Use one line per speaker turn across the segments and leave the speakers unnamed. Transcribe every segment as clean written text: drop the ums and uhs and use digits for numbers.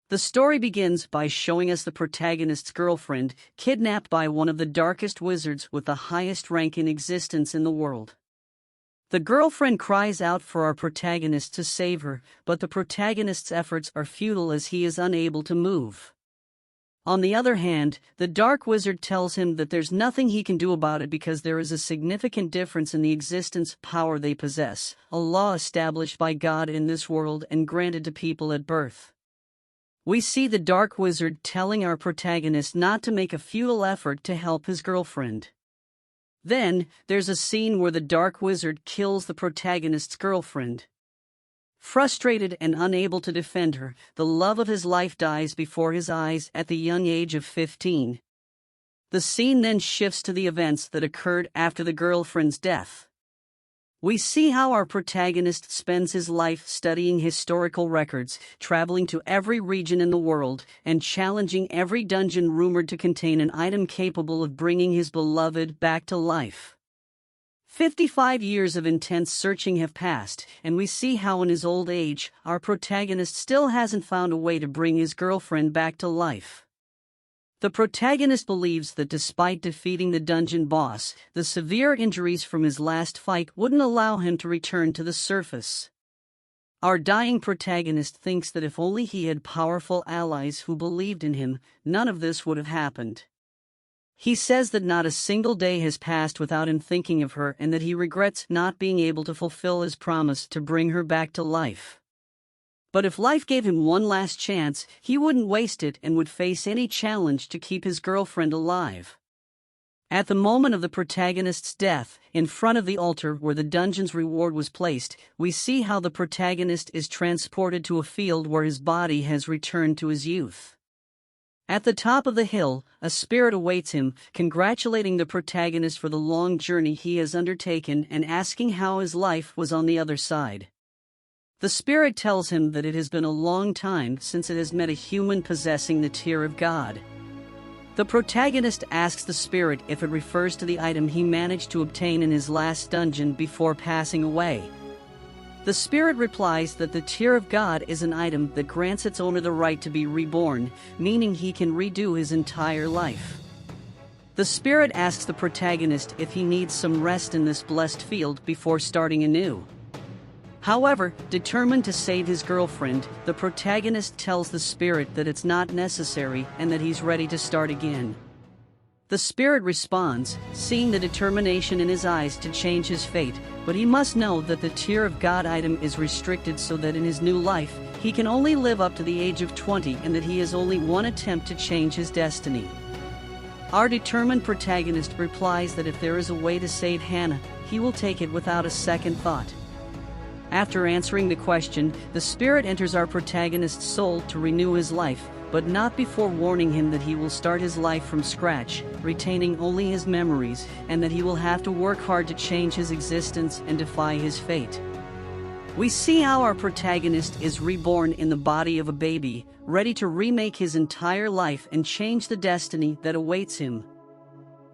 The story begins by showing us the protagonist's girlfriend, kidnapped by one of the darkest wizards with the highest rank in existence in the world. The girlfriend cries out for our protagonist to save her, but the protagonist's efforts are futile as he is unable to move. On the other hand, the dark wizard tells him that there's nothing he can do about it because there is a significant difference in the existence power they possess, a law established by God in this world and granted to people at birth. We see the dark wizard telling our protagonist not to make a futile effort to help his girlfriend. Then, there's a scene where the dark wizard kills the protagonist's girlfriend. Frustrated and unable to defend her, the love of his life dies before his eyes at the young age of 15. The scene then shifts to the events that occurred after the girlfriend's death. We see how our protagonist spends his life studying historical records, traveling to every region in the world, and challenging every dungeon rumored to contain an item capable of bringing his beloved back to life. 55 years of intense searching have passed, and we see how in his old age, our protagonist still hasn't found a way to bring his girlfriend back to life. The protagonist believes that despite defeating the dungeon boss, the severe injuries from his last fight wouldn't allow him to return to the surface. Our dying protagonist thinks that if only he had powerful allies who believed in him, none of this would have happened. He says that not a single day has passed without him thinking of her and that he regrets not being able to fulfill his promise to bring her back to life. But if life gave him one last chance, he wouldn't waste it and would face any challenge to keep his girlfriend alive. At the moment of the protagonist's death, in front of the altar where the dungeon's reward was placed, we see how the protagonist is transported to a field where his body has returned to his youth. At the top of the hill, a spirit awaits him, congratulating the protagonist for the long journey he has undertaken and asking how his life was on the other side. The spirit tells him that it has been a long time since it has met a human possessing the tear of God. The protagonist asks the spirit if it refers to the item he managed to obtain in his last dungeon before passing away. The spirit replies that the tear of God is an item that grants its owner the right to be reborn, meaning he can redo his entire life. The spirit asks the protagonist if he needs some rest in this blessed field before starting anew. However, determined to save his girlfriend, the protagonist tells the spirit that it's not necessary and that he's ready to start again. The spirit responds, seeing the determination in his eyes to change his fate, but he must know that the Tear of God item is restricted so that in his new life, he can only live up to the age of 20 and that he has only one attempt to change his destiny. Our determined protagonist replies that if there is a way to save Hannah, he will take it without a second thought. After answering the question, the spirit enters our protagonist's soul to renew his life, but not before warning him that he will start his life from scratch, retaining only his memories, and that he will have to work hard to change his existence and defy his fate. We see how our protagonist is reborn in the body of a baby, ready to remake his entire life and change the destiny that awaits him.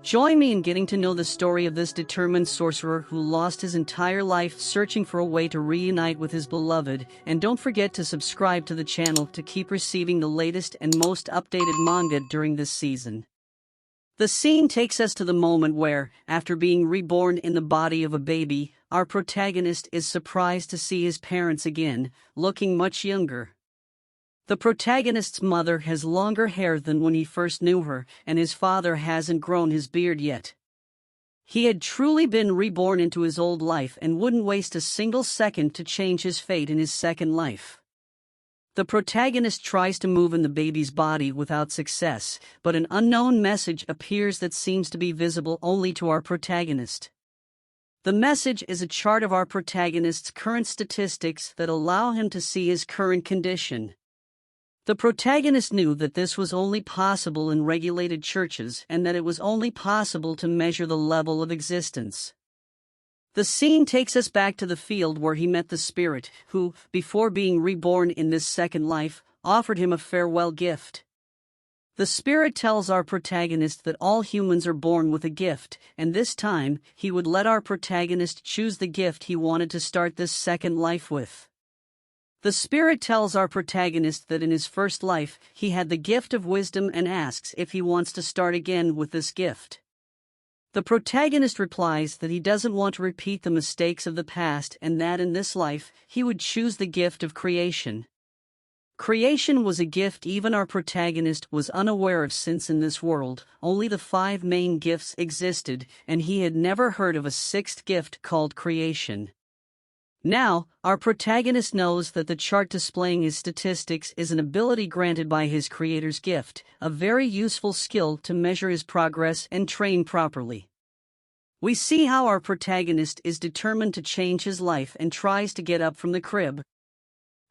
Join me in getting to know the story of this determined sorcerer who lost his entire life searching for a way to reunite with his beloved, and don't forget to subscribe to the channel to keep receiving the latest and most updated manga during this season. The scene takes us to the moment where, after being reborn in the body of a baby, our protagonist is surprised to see his parents again, looking much younger. The protagonist's mother has longer hair than when he first knew her, and his father hasn't grown his beard yet. He had truly been reborn into his old life and wouldn't waste a single second to change his fate in his second life. The protagonist tries to move in the baby's body without success, but an unknown message appears that seems to be visible only to our protagonist. The message is a chart of our protagonist's current statistics that allow him to see his current condition. The protagonist knew that this was only possible in regulated churches and that it was only possible to measure the level of existence. The scene takes us back to the field where he met the spirit, who, before being reborn in this second life, offered him a farewell gift. The spirit tells our protagonist that all humans are born with a gift, and this time, he would let our protagonist choose the gift he wanted to start this second life with. The spirit tells our protagonist that in his first life, he had the gift of wisdom and asks if he wants to start again with this gift. The protagonist replies that he doesn't want to repeat the mistakes of the past and that in this life, he would choose the gift of creation. Creation was a gift even our protagonist was unaware of, since in this world, only the 5 main gifts existed, and he had never heard of a 6th gift called creation. Now, our protagonist knows that the chart displaying his statistics is an ability granted by his creator's gift, a very useful skill to measure his progress and train properly. We see how our protagonist is determined to change his life and tries to get up from the crib.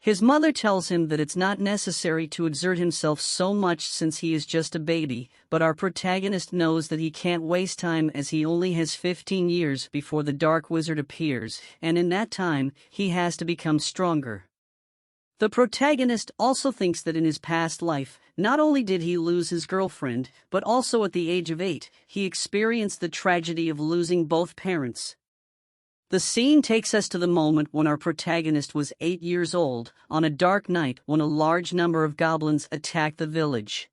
His mother tells him that it's not necessary to exert himself so much since he is just a baby, but our protagonist knows that he can't waste time as he only has 15 years before the Dark Wizard appears, and in that time, he has to become stronger. The protagonist also thinks that in his past life, not only did he lose his girlfriend, but also at the age of 8, he experienced the tragedy of losing both parents. The scene takes us to the moment when our protagonist was 8 years old, on a dark night when a large number of goblins attacked the village.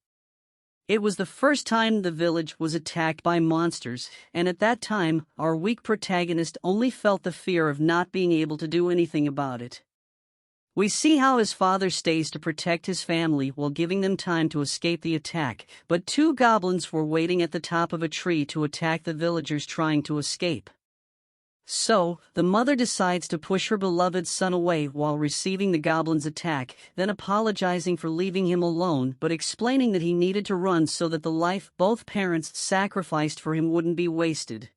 It was the first time the village was attacked by monsters, and at that time, our weak protagonist only felt the fear of not being able to do anything about it. We see how his father stays to protect his family while giving them time to escape the attack, but 2 goblins were waiting at the top of a tree to attack the villagers trying to escape. So, the mother decides to push her beloved son away while receiving the goblin's attack, then apologizing for leaving him alone but explaining that he needed to run so that the life both parents sacrificed for him wouldn't be wasted.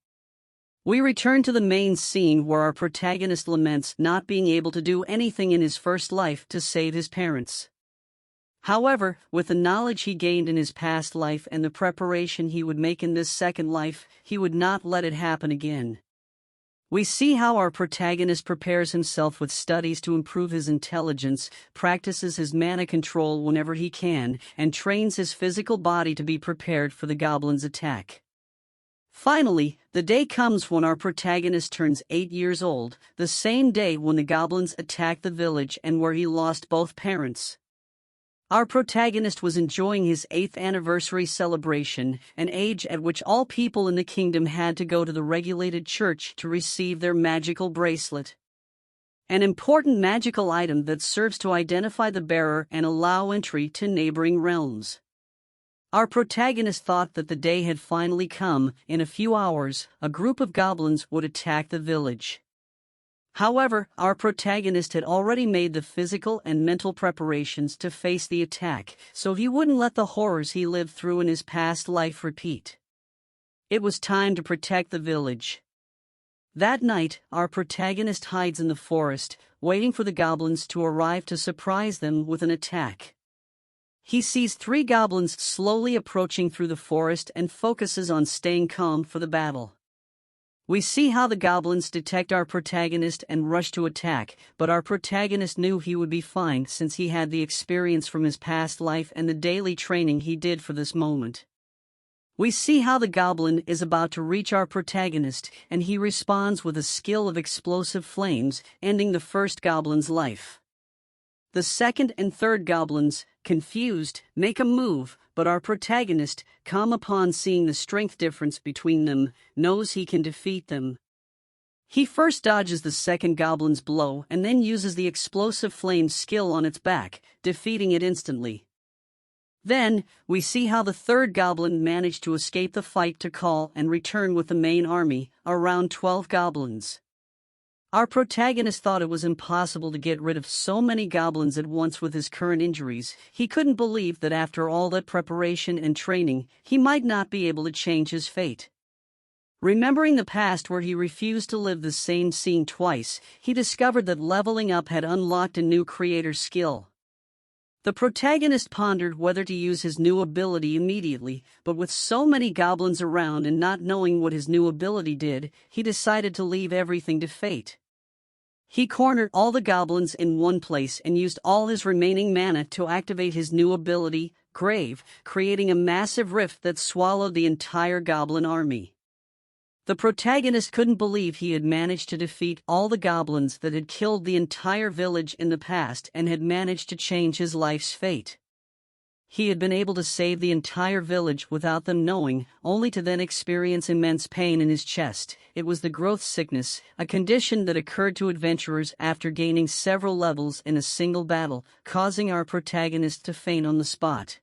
We return to the main scene where our protagonist laments not being able to do anything in his first life to save his parents. However, with the knowledge he gained in his past life and the preparation he would make in this second life, he would not let it happen again. We see how our protagonist prepares himself with studies to improve his intelligence, practices his mana control whenever he can, and trains his physical body to be prepared for the goblin's attack. Finally, the day comes when our protagonist turns 8 years old, the same day when the goblins attacked the village and where he lost both parents. Our protagonist was enjoying his 8th anniversary celebration, an age at which all people in the kingdom had to go to the regulated church to receive their magical bracelet. An important magical item that serves to identify the bearer and allow entry to neighboring realms. Our protagonist thought that the day had finally come. In a few hours, a group of goblins would attack the village. However, our protagonist had already made the physical and mental preparations to face the attack, so he wouldn't let the horrors he lived through in his past life repeat. It was time to protect the village. That night, our protagonist hides in the forest, waiting for the goblins to arrive to surprise them with an attack. He sees 3 goblins slowly approaching through the forest and focuses on staying calm for the battle. We see how the goblins detect our protagonist and rush to attack, but our protagonist knew he would be fine since he had the experience from his past life and the daily training he did for this moment. We see how the goblin is about to reach our protagonist, and he responds with a skill of explosive flames, ending the first goblin's life. The second and third goblins, confused, make a move, but our protagonist, calm upon seeing the strength difference between them, knows he can defeat them. He first dodges the second goblin's blow and then uses the explosive flame skill on its back, defeating it instantly. Then, we see how the third goblin managed to escape the fight to call and return with the main army, around 12 goblins. Our protagonist thought it was impossible to get rid of so many goblins at once with his current injuries. He couldn't believe that after all that preparation and training, he might not be able to change his fate. Remembering the past where he refused to live the same scene twice, he discovered that leveling up had unlocked a new creator skill. The protagonist pondered whether to use his new ability immediately, but with so many goblins around and not knowing what his new ability did, he decided to leave everything to fate. He cornered all the goblins in one place and used all his remaining mana to activate his new ability, Grave, creating a massive rift that swallowed the entire goblin army. The protagonist couldn't believe he had managed to defeat all the goblins that had killed the entire village in the past and had managed to change his life's fate. He had been able to save the entire village without them knowing, only to then experience immense pain in his chest. It was the growth sickness, a condition that occurred to adventurers after gaining several levels in a single battle, causing our protagonist to faint on the spot.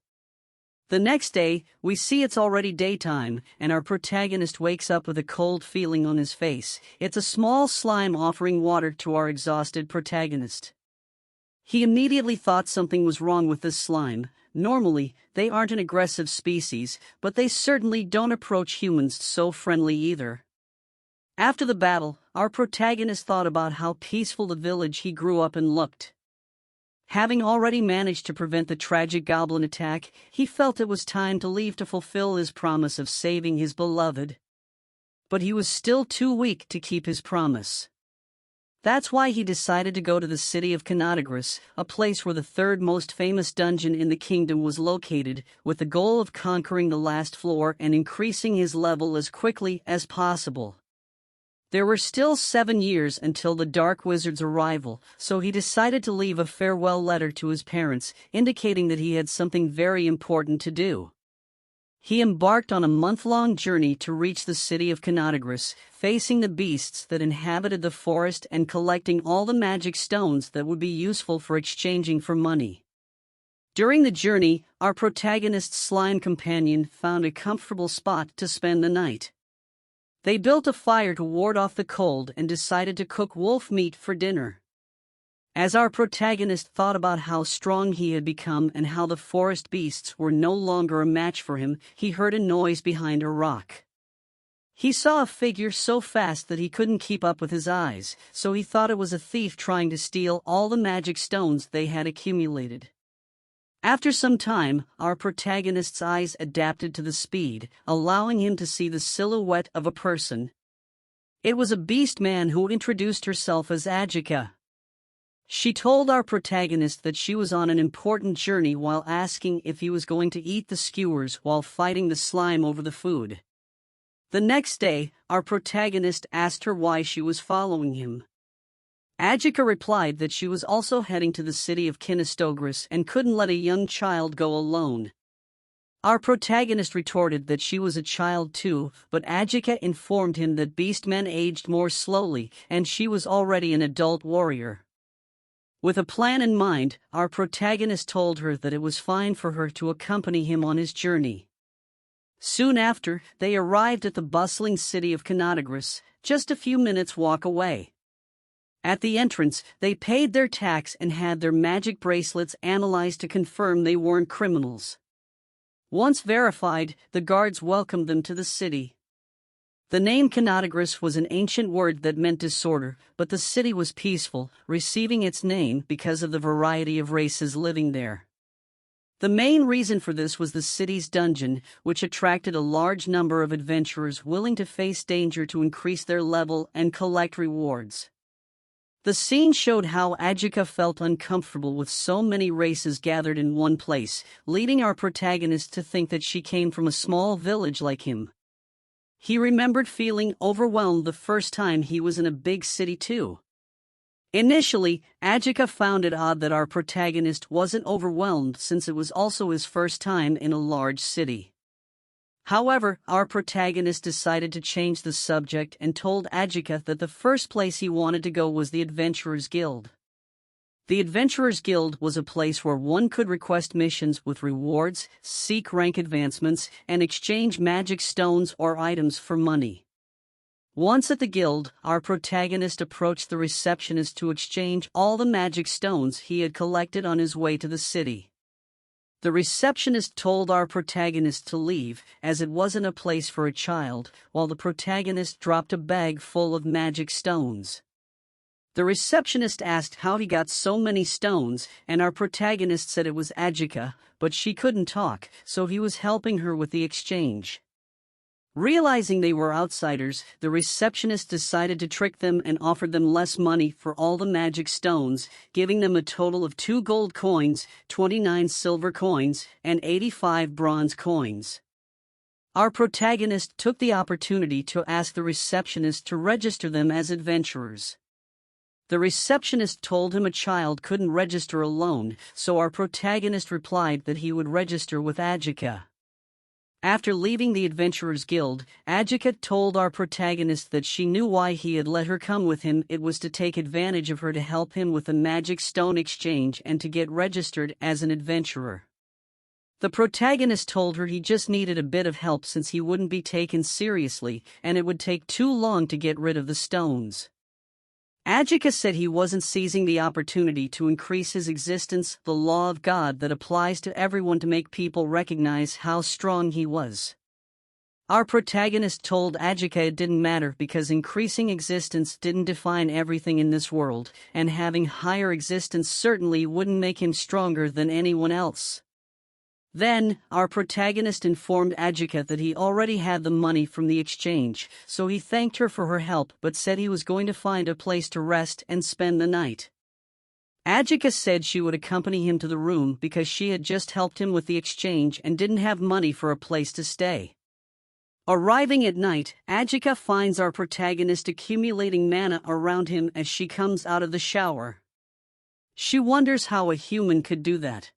The next day, we see it's already daytime, and our protagonist wakes up with a cold feeling on his face. It's a small slime offering water to our exhausted protagonist. He immediately thought something was wrong with this slime. Normally, they aren't an aggressive species, but they certainly don't approach humans so friendly either. After the battle, our protagonist thought about how peaceful the village he grew up in looked. Having already managed to prevent the tragic goblin attack, he felt it was time to leave to fulfill his promise of saving his beloved. But he was still too weak to keep his promise. That's why he decided to go to the city of Canadagris, a place where the third most famous dungeon in the kingdom was located, with the goal of conquering the last floor and increasing his level as quickly as possible. There were still 7 years until the Dark Wizard's arrival, so he decided to leave a farewell letter to his parents, indicating that he had something very important to do. He embarked on a month-long journey to reach the city of Canadagris, facing the beasts that inhabited the forest and collecting all the magic stones that would be useful for exchanging for money. During the journey, our protagonist's slime companion found a comfortable spot to spend the night. They built a fire to ward off the cold and decided to cook wolf meat for dinner. As our protagonist thought about how strong he had become and how the forest beasts were no longer a match for him, he heard a noise behind a rock. He saw a figure so fast that he couldn't keep up with his eyes, so he thought it was a thief trying to steal all the magic stones they had accumulated. After some time, our protagonist's eyes adapted to the speed, allowing him to see the silhouette of a person. It was a beast man who introduced herself as Agika. She told our protagonist that she was on an important journey while asking if he was going to eat the skewers while fighting the slime over the food. The next day, our protagonist asked her why she was following him. Agika replied that she was also heading to the city of Kinistogris and couldn't let a young child go alone. Our protagonist retorted that she was a child too, but Agika informed him that beastmen aged more slowly and she was already an adult warrior. With a plan in mind, our protagonist told her that it was fine for her to accompany him on his journey. Soon after, they arrived at the bustling city of Canadagris, just a few minutes' walk away. At the entrance, they paid their tax and had their magic bracelets analyzed to confirm they weren't criminals. Once verified, the guards welcomed them to the city. The name Canadagris was an ancient word that meant disorder, but the city was peaceful, receiving its name because of the variety of races living there. The main reason for this was the city's dungeon, which attracted a large number of adventurers willing to face danger to increase their level and collect rewards. The scene showed how Agika felt uncomfortable with so many races gathered in one place, leading our protagonist to think that she came from a small village like him. He remembered feeling overwhelmed the first time he was in a big city too. Initially, Agika found it odd that our protagonist wasn't overwhelmed since it was also his first time in a large city. However, our protagonist decided to change the subject and told Agika that the first place he wanted to go was the Adventurers Guild. The Adventurers Guild was a place where one could request missions with rewards, seek rank advancements, and exchange magic stones or items for money. Once at the guild, our protagonist approached the receptionist to exchange all the magic stones he had collected on his way to the city. The receptionist told our protagonist to leave, as it wasn't a place for a child, while the protagonist dropped a bag full of magic stones. The receptionist asked how he got so many stones, and our protagonist said it was Agika, but she couldn't talk, so he was helping her with the exchange. Realizing they were outsiders, the receptionist decided to trick them and offered them less money for all the magic stones, giving them a total of 2 gold coins, 29 silver coins, and 85 bronze coins. Our protagonist took the opportunity to ask the receptionist to register them as adventurers. The receptionist told him a child couldn't register alone, so our protagonist replied that he would register with Agika. After leaving the Adventurers Guild, Agika told our protagonist that she knew why he had let her come with him. It was to take advantage of her to help him with the magic stone exchange and to get registered as an adventurer. The protagonist told her he just needed a bit of help since he wouldn't be taken seriously and it would take too long to get rid of the stones. Agika said he wasn't seizing the opportunity to increase his existence, the law of God that applies to everyone to make people recognize how strong he was. Our protagonist told Agika it didn't matter because increasing existence didn't define everything in this world, and having higher existence certainly wouldn't make him stronger than anyone else. Then, our protagonist informed Agika that he already had the money from the exchange, so he thanked her for her help but said he was going to find a place to rest and spend the night. Agika said she would accompany him to the room because she had just helped him with the exchange and didn't have money for a place to stay. Arriving at night, Agika finds our protagonist accumulating mana around him as she comes out of the shower. She wonders how a human could do that.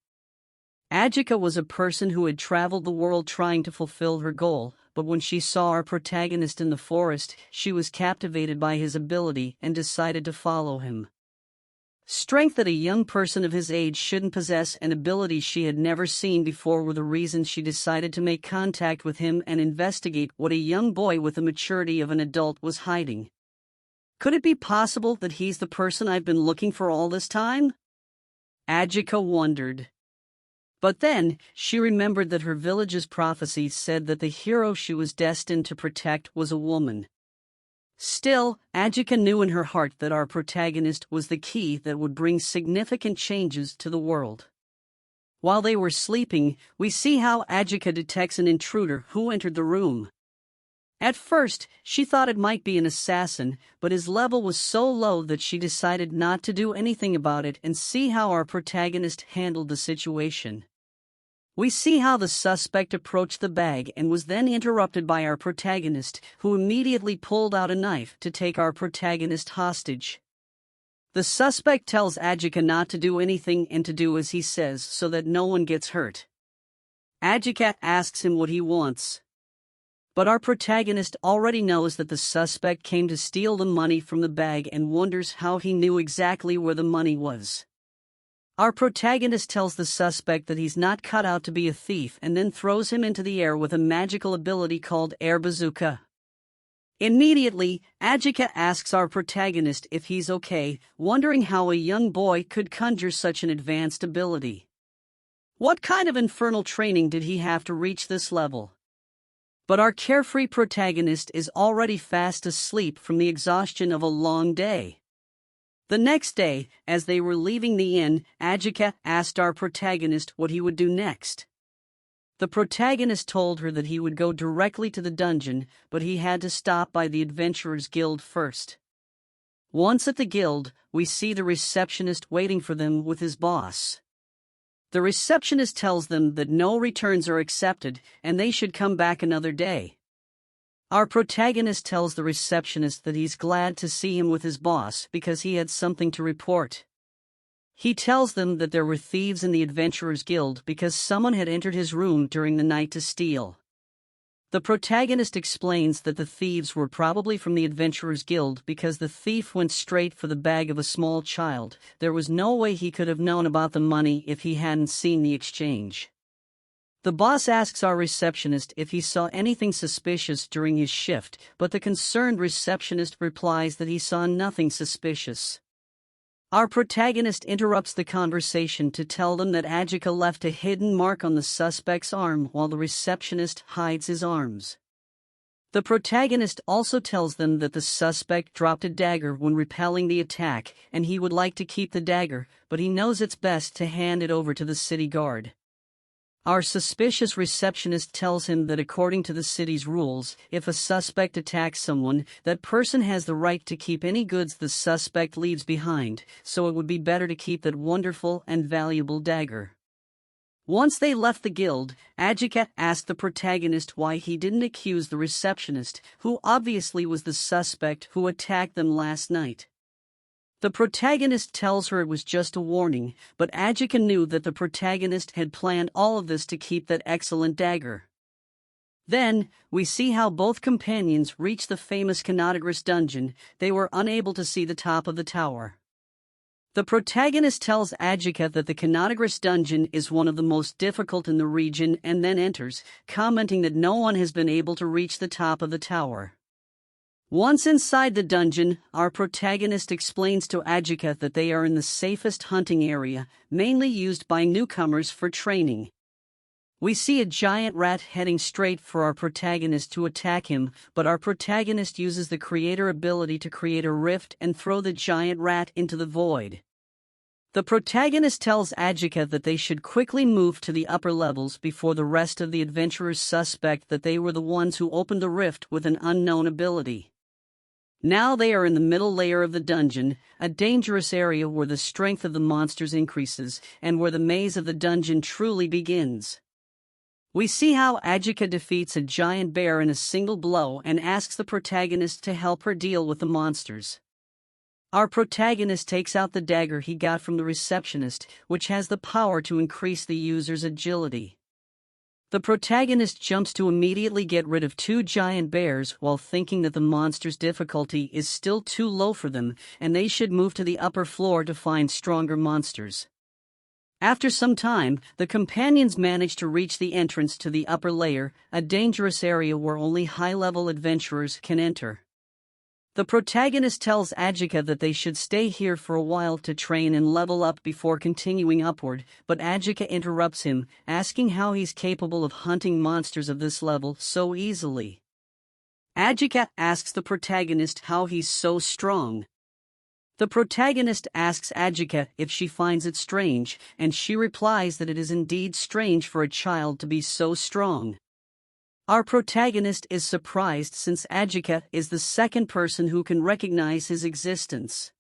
Agika was a person who had traveled the world trying to fulfill her goal, but when she saw our protagonist in the forest, she was captivated by his ability and decided to follow him. Strength that a young person of his age shouldn't possess and abilities she had never seen before were the reasons she decided to make contact with him and investigate what a young boy with the maturity of an adult was hiding. Could it be possible that he's the person I've been looking for all this time? Agika wondered. But then, she remembered that her village's prophecy said that the hero she was destined to protect was a woman. Still, Agika knew in her heart that our protagonist was the key that would bring significant changes to the world. While they were sleeping, we see how Agika detects an intruder who entered the room. At first, she thought it might be an assassin, but his level was so low that she decided not to do anything about it and see how our protagonist handled the situation. We see how the suspect approached the bag and was then interrupted by our protagonist, who immediately pulled out a knife to take our protagonist hostage. The suspect tells Agika not to do anything and to do as he says so that no one gets hurt. Agika asks him what he wants. But our protagonist already knows that the suspect came to steal the money from the bag and wonders how he knew exactly where the money was. Our protagonist tells the suspect that he's not cut out to be a thief and then throws him into the air with a magical ability called air bazooka. Immediately, Agika asks our protagonist if he's okay, wondering how a young boy could conjure such an advanced ability. What kind of infernal training did he have to reach this level? But our carefree protagonist is already fast asleep from the exhaustion of a long day. The next day, as they were leaving the inn, Agika asked our protagonist what he would do next. The protagonist told her that he would go directly to the dungeon, but he had to stop by the Adventurers Guild first. Once at the guild, we see the receptionist waiting for them with his boss. The receptionist tells them that no returns are accepted and they should come back another day. Our protagonist tells the receptionist that he's glad to see him with his boss because he had something to report. He tells them that there were thieves in the Adventurers Guild because someone had entered his room during the night to steal. The protagonist explains that the thieves were probably from the Adventurers Guild because the thief went straight for the bag of a small child. There was no way he could have known about the money if he hadn't seen the exchange. The boss asks our receptionist if he saw anything suspicious during his shift, but the concerned receptionist replies that he saw nothing suspicious. Our protagonist interrupts the conversation to tell them that Agika left a hidden mark on the suspect's arm while the receptionist hides his arms. The protagonist also tells them that the suspect dropped a dagger when repelling the attack, and he would like to keep the dagger, but he knows it's best to hand it over to the city guard. Our suspicious receptionist tells him that according to the city's rules, if a suspect attacks someone, that person has the right to keep any goods the suspect leaves behind, so it would be better to keep that wonderful and valuable dagger. Once they left the guild, Agika asked the protagonist why he didn't accuse the receptionist, who obviously was the suspect who attacked them last night. The protagonist tells her it was just a warning, but Agika knew that the protagonist had planned all of this to keep that excellent dagger. Then, we see how both companions reach the famous Canogrus dungeon. They were unable to see the top of the tower. The protagonist tells Agika that the Canogrus dungeon is one of the most difficult in the region and then enters, commenting that no one has been able to reach the top of the tower. Once inside the dungeon, our protagonist explains to Agika that they are in the safest hunting area, mainly used by newcomers for training. We see a giant rat heading straight for our protagonist to attack him, but our protagonist uses the creator ability to create a rift and throw the giant rat into the void. The protagonist tells Agika that they should quickly move to the upper levels before the rest of the adventurers suspect that they were the ones who opened the rift with an unknown ability. Now they are in the middle layer of the dungeon, a dangerous area where the strength of the monsters increases and where the maze of the dungeon truly begins. We see how Agika defeats a giant bear in a single blow and asks the protagonist to help her deal with the monsters. Our protagonist takes out the dagger he got from the receptionist, which has the power to increase the user's agility. The protagonist jumps to immediately get rid of two giant bears while thinking that the monster's difficulty is still too low for them and they should move to the upper floor to find stronger monsters. After some time, the companions manage to reach the entrance to the upper layer, a dangerous area where only high-level adventurers can enter. The protagonist tells Agika that they should stay here for a while to train and level up before continuing upward, but Agika interrupts him, asking how he's capable of hunting monsters of this level so easily. Agika asks the protagonist how he's so strong. The protagonist asks Agika if she finds it strange, and she replies that it is indeed strange for a child to be so strong. Our protagonist is surprised since Agika is the second person who can recognize his existence.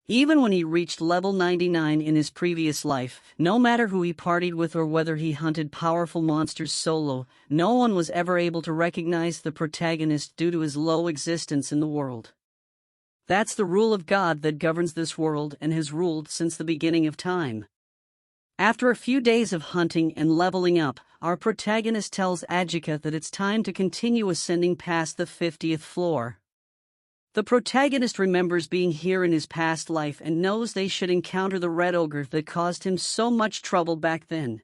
Even when he reached level 99 in his previous life, no matter who he partied with or whether he hunted powerful monsters solo, no one was ever able to recognize the protagonist due to his low existence in the world. That's the rule of God that governs this world and has ruled since the beginning of time. After a few days of hunting and leveling up, our protagonist tells Agika that it's time to continue ascending past the 50th floor. The protagonist remembers being here in his past life and knows they should encounter the red ogre that caused him so much trouble back then.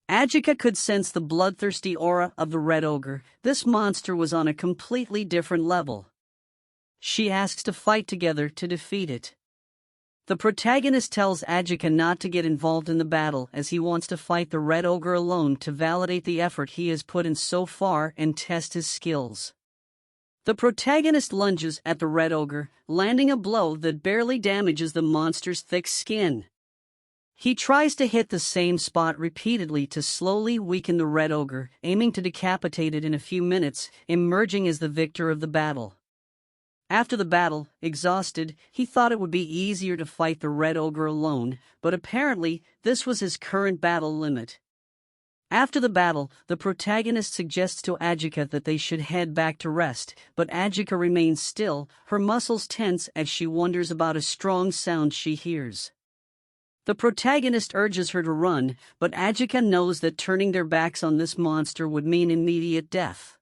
Agika could sense the bloodthirsty aura of the red ogre. This monster was on a completely different level. She asks to fight together to defeat it. The protagonist tells Agika not to get involved in the battle as he wants to fight the red ogre alone to validate the effort he has put in so far and test his skills. The protagonist lunges at the red ogre, landing a blow that barely damages the monster's thick skin. He tries to hit the same spot repeatedly to slowly weaken the red ogre, aiming to decapitate it in a few minutes, emerging as the victor of the battle. After the battle, exhausted, he thought it would be easier to fight the red ogre alone, but apparently this was his current battle limit. After the battle, the protagonist suggests to Agika that they should head back to rest, but Agika remains still, her muscles tense as she wonders about a strong sound she hears. The protagonist urges her to run, but Agika knows that turning their backs on this monster would mean immediate death.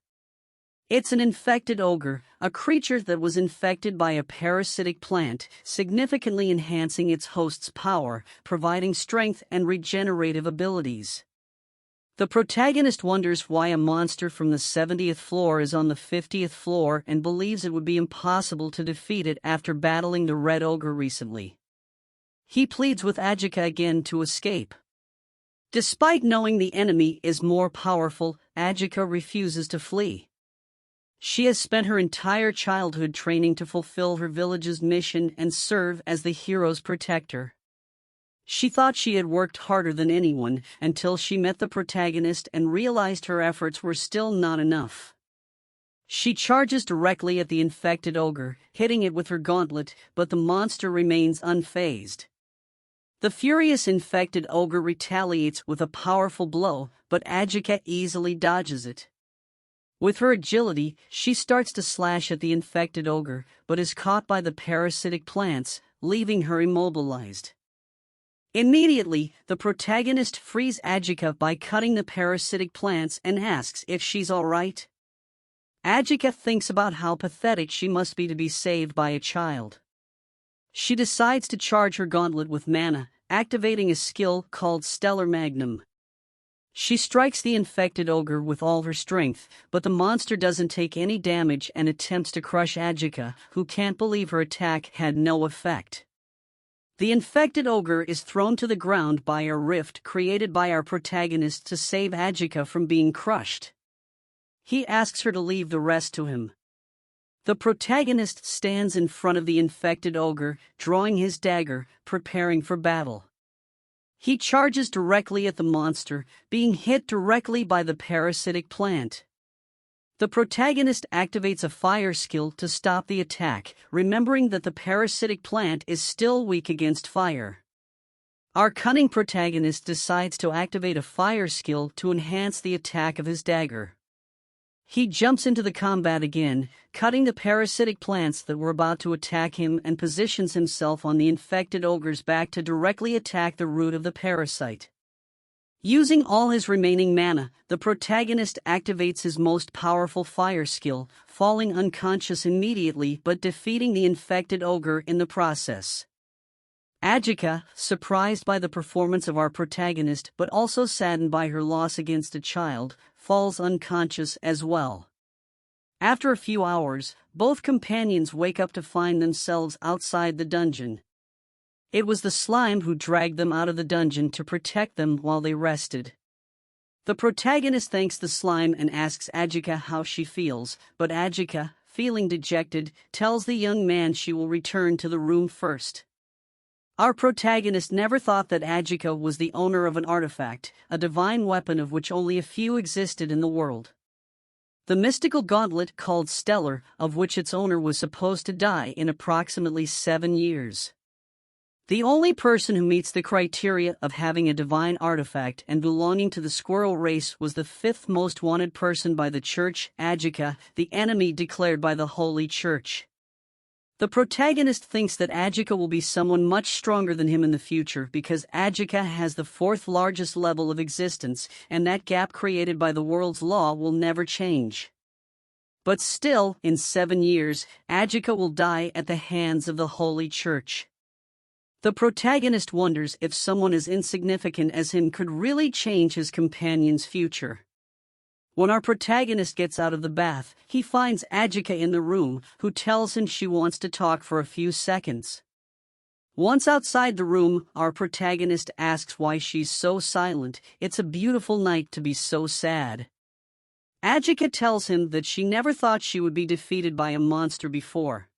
It's an infected ogre, a creature that was infected by a parasitic plant, significantly enhancing its host's power, providing strength and regenerative abilities. The protagonist wonders why a monster from the 70th floor is on the 50th floor and believes it would be impossible to defeat it after battling the red ogre recently. He pleads with Agika again to escape. Despite knowing the enemy is more powerful, Agika refuses to flee. She has spent her entire childhood training to fulfill her village's mission and serve as the hero's protector. She thought she had worked harder than anyone until she met the protagonist and realized her efforts were still not enough. She charges directly at the infected ogre, hitting it with her gauntlet, but the monster remains unfazed. The furious infected ogre retaliates with a powerful blow, but Agika easily dodges it. With her agility, she starts to slash at the infected ogre, but is caught by the parasitic plants, leaving her immobilized. Immediately, the protagonist frees Agika by cutting the parasitic plants and asks if she's alright. Agika thinks about how pathetic she must be to be saved by a child. She decides to charge her gauntlet with mana, activating a skill called Stellar Magnum. She strikes the infected ogre with all her strength, but the monster doesn't take any damage and attempts to crush Agika, who can't believe her attack had no effect. The infected ogre is thrown to the ground by a rift created by our protagonist to save Agika from being crushed. He asks her to leave the rest to him. The protagonist stands in front of the infected ogre, drawing his dagger, preparing for battle. He charges directly at the monster, being hit directly by the parasitic plant. The protagonist activates a fire skill to stop the attack, remembering that the parasitic plant is still weak against fire. Our cunning protagonist decides to activate a fire skill to enhance the attack of his dagger. He jumps into the combat again, cutting the parasitic plants that were about to attack him and positions himself on the infected ogre's back to directly attack the root of the parasite. Using all his remaining mana, the protagonist activates his most powerful fire skill, falling unconscious immediately but defeating the infected ogre in the process. Agika, surprised by the performance of our protagonist but also saddened by her loss against a child, falls unconscious as well. After a few hours, both companions wake up to find themselves outside the dungeon. It was the slime who dragged them out of the dungeon to protect them while they rested. The protagonist thanks the slime and asks Agika how she feels, but Agika, feeling dejected, tells the young man she will return to the room first. Our protagonist never thought that Agika was the owner of an artifact, a divine weapon of which only a few existed in the world. The mystical gauntlet called Stellar, of which its owner was supposed to die in approximately 7 years. The only person who meets the criteria of having a divine artifact and belonging to the squirrel race was the 5th most wanted person by the church, Agika, the enemy declared by the Holy Church. The protagonist thinks that Agika will be someone much stronger than him in the future because Agika has the 4th largest level of existence, and that gap created by the world's law will never change. But still, in 7 years, Agika will die at the hands of the Holy Church. The protagonist wonders if someone as insignificant as him could really change his companion's future. When our protagonist gets out of the bath, he finds Agika in the room, who tells him she wants to talk for a few seconds. Once outside the room, our protagonist asks why she's so silent. It's a beautiful night to be so sad. Agika tells him that she never thought she would be defeated by a monster before.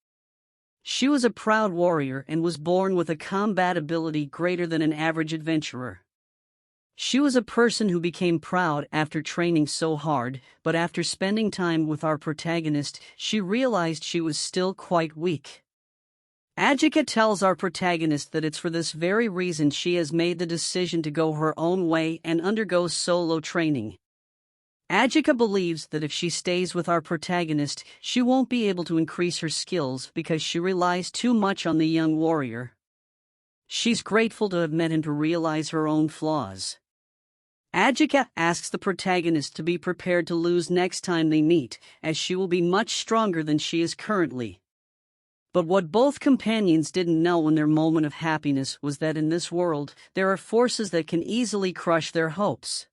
She was a proud warrior and was born with a combat ability greater than an average adventurer. She was a person who became proud after training so hard, but after spending time with our protagonist, she realized she was still quite weak. Agika tells our protagonist that it's for this very reason she has made the decision to go her own way and undergo solo training. Agika believes that if she stays with our protagonist, she won't be able to increase her skills because she relies too much on the young warrior. She's grateful to have met him to realize her own flaws. Agika asks the protagonist to be prepared to lose next time they meet, as she will be much stronger than she is currently. But what both companions didn't know in their moment of happiness was that in this world, there are forces that can easily crush their hopes.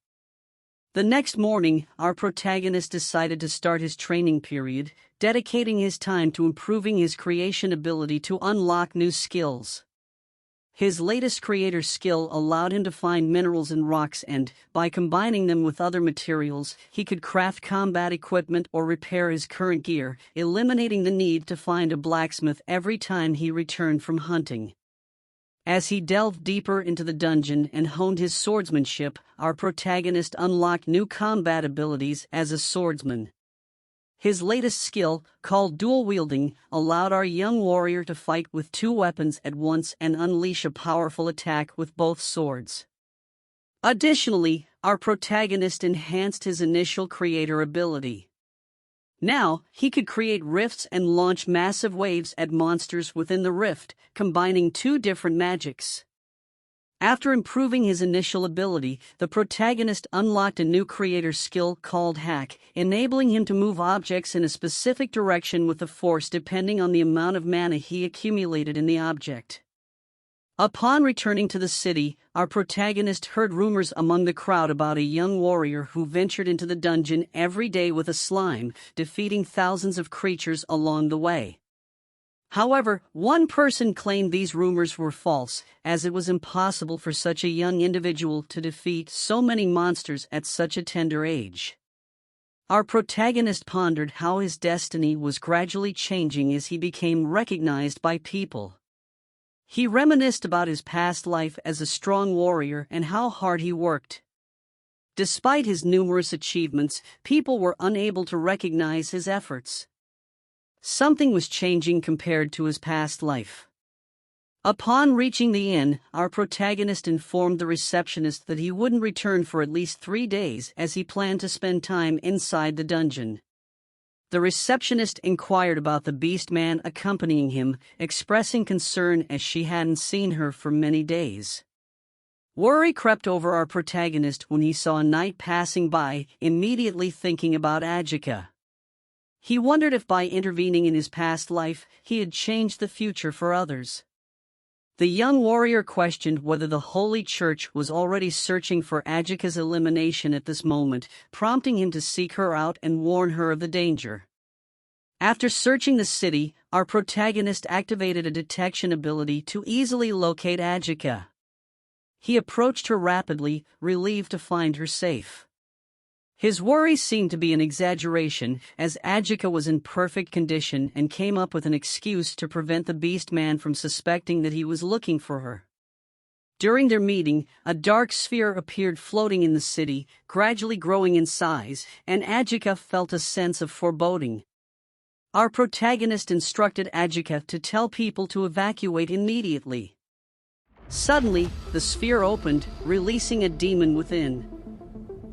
The next morning, our protagonist decided to start his training period, dedicating his time to improving his creation ability to unlock new skills. His latest creator skill allowed him to find minerals and rocks and, by combining them with other materials, he could craft combat equipment or repair his current gear, eliminating the need to find a blacksmith every time he returned from hunting. As he delved deeper into the dungeon and honed his swordsmanship, our protagonist unlocked new combat abilities as a swordsman. His latest skill, called dual wielding, allowed our young warrior to fight with two weapons at once and unleash a powerful attack with both swords. Additionally, our protagonist enhanced his initial creator ability. Now, he could create rifts and launch massive waves at monsters within the rift, combining two different magics. After improving his initial ability, the protagonist unlocked a new creator skill called Hack, enabling him to move objects in a specific direction with the force depending on the amount of mana he accumulated in the object. Upon returning to the city, our protagonist heard rumors among the crowd about a young warrior who ventured into the dungeon every day with a slime, defeating thousands of creatures along the way. However, one person claimed these rumors were false, as it was impossible for such a young individual to defeat so many monsters at such a tender age. Our protagonist pondered how his destiny was gradually changing as he became recognized by people. He reminisced about his past life as a strong warrior and how hard he worked. Despite his numerous achievements, people were unable to recognize his efforts. Something was changing compared to his past life. Upon reaching the inn, our protagonist informed the receptionist that he wouldn't return for at least 3 days as he planned to spend time inside the dungeon. The receptionist inquired about the beast man accompanying him, expressing concern as she hadn't seen her for many days. Worry crept over our protagonist when he saw a knight passing by, immediately thinking about Agika. He wondered if by intervening in his past life, he had changed the future for others. The young warrior questioned whether the Holy Church was already searching for Agika's elimination at this moment, prompting him to seek her out and warn her of the danger. After searching the city, our protagonist activated a detection ability to easily locate Agika. He approached her rapidly, relieved to find her safe. His worries seemed to be an exaggeration, as Agika was in perfect condition and came up with an excuse to prevent the beast man from suspecting that he was looking for her. During their meeting, a dark sphere appeared floating in the city, gradually growing in size, and Agika felt a sense of foreboding. Our protagonist instructed Agika to tell people to evacuate immediately. Suddenly, the sphere opened, releasing a demon within.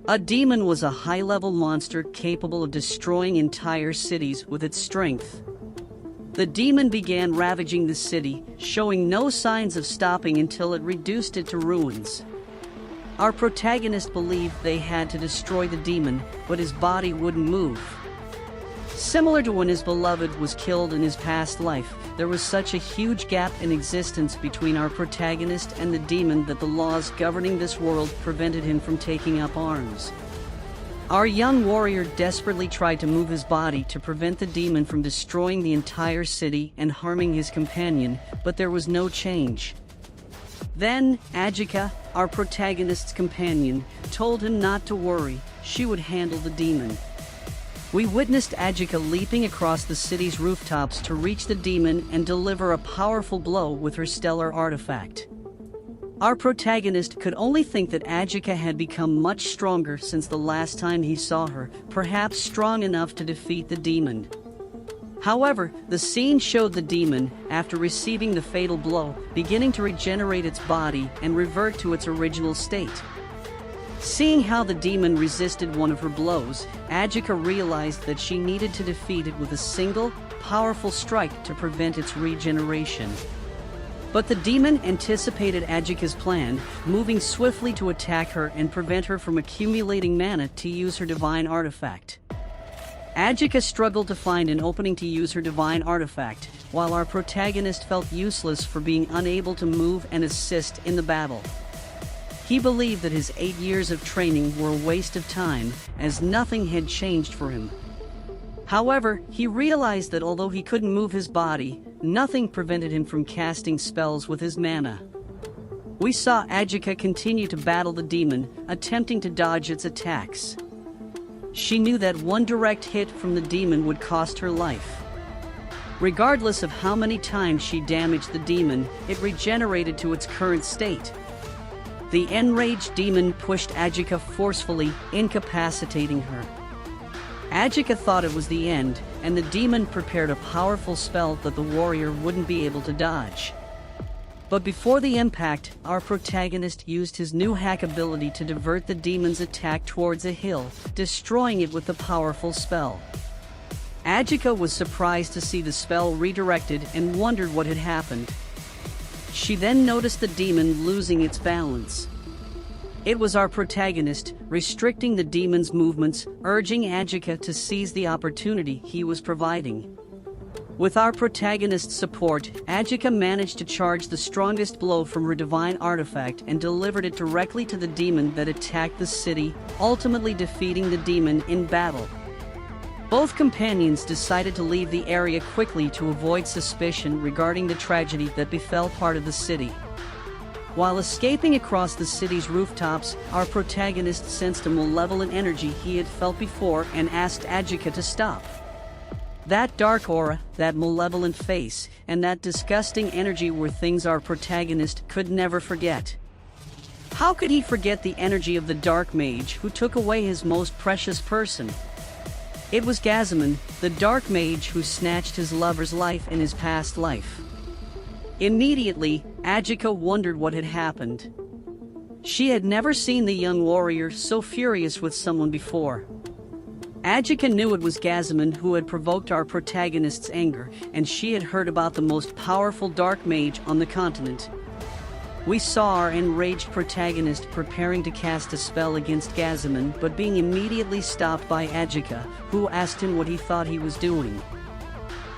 A demon was a high-level monster capable of destroying entire cities with its strength. The demon began ravaging the city, showing no signs of stopping until it reduced it to ruins. Our protagonist believed they had to destroy the demon, but his body wouldn't move. Similar to when his beloved was killed in his past life, there was such a huge gap in existence between our protagonist and the demon that the laws governing this world prevented him from taking up arms. Our young warrior desperately tried to move his body to prevent the demon from destroying the entire city and harming his companion, but there was no change. Then, Agika, our protagonist's companion, told him not to worry, she would handle the demon. We witnessed Agika leaping across the city's rooftops to reach the demon and deliver a powerful blow with her stellar artifact. Our protagonist could only think that Agika had become much stronger since the last time he saw her, perhaps strong enough to defeat the demon. However, the scene showed the demon, after receiving the fatal blow, beginning to regenerate its body and revert to its original state. Seeing how the demon resisted one of her blows, Agika realized that she needed to defeat it with a single, powerful strike to prevent its regeneration. But the demon anticipated Agika's plan, moving swiftly to attack her and prevent her from accumulating mana to use her divine artifact. Agika struggled to find an opening to use her divine artifact, while our protagonist felt useless for being unable to move and assist in the battle. He believed that his 8 years of training were a waste of time, as nothing had changed for him. However, he realized that although he couldn't move his body, nothing prevented him from casting spells with his mana. We saw Agika continue to battle the demon, attempting to dodge its attacks. She knew that one direct hit from the demon would cost her life. Regardless of how many times she damaged the demon, it regenerated to its current state. The enraged demon pushed Agika forcefully, incapacitating her. Agika thought it was the end, and the demon prepared a powerful spell that the warrior wouldn't be able to dodge. But before the impact, our protagonist used his new hack ability to divert the demon's attack towards a hill, destroying it with the powerful spell. Agika was surprised to see the spell redirected and wondered what had happened. She then noticed the demon losing its balance. It was our protagonist, restricting the demon's movements, urging Agika to seize the opportunity he was providing. With our protagonist's support, Agika managed to charge the strongest blow from her divine artifact and delivered it directly to the demon that attacked the city, ultimately defeating the demon in battle. Both companions decided to leave the area quickly to avoid suspicion regarding the tragedy that befell part of the city. While escaping across the city's rooftops, our protagonist sensed a malevolent energy he had felt before and asked Agika to stop. That dark aura, that malevolent face, and that disgusting energy were things our protagonist could never forget. How could he forget the energy of the dark mage who took away his most precious person? It was Gazimin, the dark mage who snatched his lover's life in his past life. Immediately, Agika wondered what had happened. She had never seen the young warrior so furious with someone before. Agika knew it was Gazimin who had provoked our protagonist's anger, and she had heard about the most powerful dark mage on the continent. We saw our enraged protagonist preparing to cast a spell against Gazimin, but being immediately stopped by Agika, who asked him what he thought he was doing.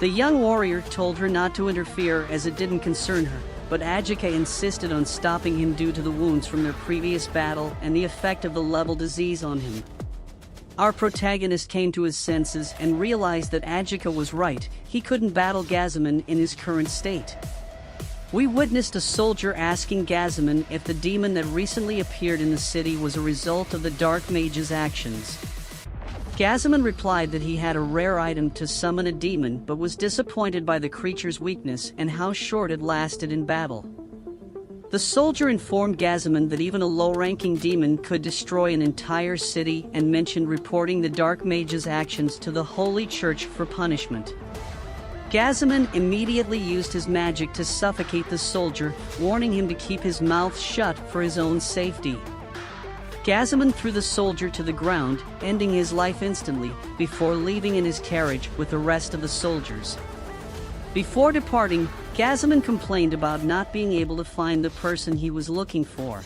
The young warrior told her not to interfere as it didn't concern her, but Agika insisted on stopping him due to the wounds from their previous battle and the effect of the level disease on him. Our protagonist came to his senses and realized that Agika was right. He couldn't battle Gazimin in his current state. We witnessed a soldier asking Gazimin if the demon that recently appeared in the city was a result of the dark mage's actions. Gazimin replied that he had a rare item to summon a demon but was disappointed by the creature's weakness and how short it lasted in battle. The soldier informed Gazimin that even a low-ranking demon could destroy an entire city and mentioned reporting the dark mage's actions to the Holy Church for punishment. Gazimin immediately used his magic to suffocate the soldier, warning him to keep his mouth shut for his own safety. Gazimin threw the soldier to the ground, ending his life instantly, before leaving in his carriage with the rest of the soldiers. Before departing, Gazimin complained about not being able to find the person he was looking for.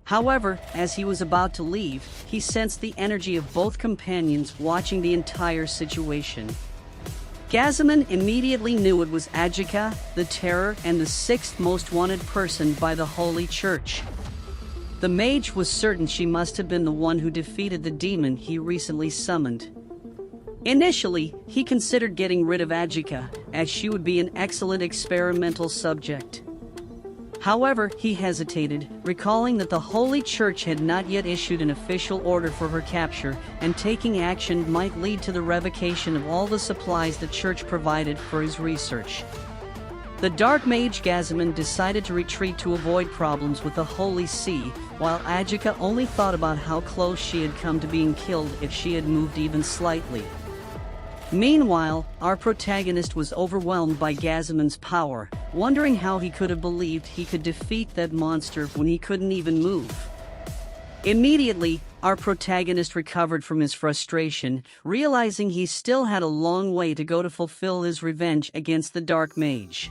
However, as he was about to leave, he sensed the energy of both companions watching the entire situation. Gazimin immediately knew it was Agika, the terror and the sixth most wanted person by the Holy Church. The mage was certain she must have been the one who defeated the demon he recently summoned. Initially, he considered getting rid of Agika, as she would be an excellent experimental subject. However, he hesitated, recalling that the Holy Church had not yet issued an official order for her capture, and taking action might lead to the revocation of all the supplies the Church provided for his research. The dark mage Gazimin decided to retreat to avoid problems with the Holy See, while Agika only thought about how close she had come to being killed if she had moved even slightly. Meanwhile, our protagonist was overwhelmed by Gazimin's power, wondering how he could have believed he could defeat that monster when he couldn't even move. Immediately, our protagonist recovered from his frustration, realizing he still had a long way to go to fulfill his revenge against the dark mage.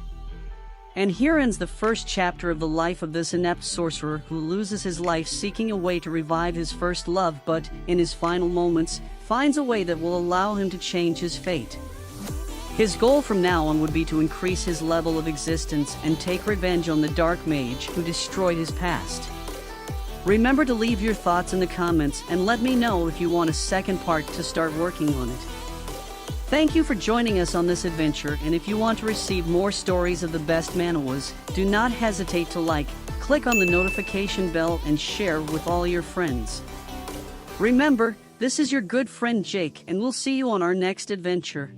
And here ends the first chapter of the life of this inept sorcerer who loses his life seeking a way to revive his first love, but, in his final moments, finds a way that will allow him to change his fate. His goal from now on would be to increase his level of existence and take revenge on the dark mage who destroyed his past. Remember to leave your thoughts in the comments and let me know if you want a second part to start working on it. Thank you for joining us on this adventure, and if you want to receive more stories of the best manhwas, do not hesitate to like, click on the notification bell and share with all your friends. Remember, this is your good friend Jake, and we'll see you on our next adventure.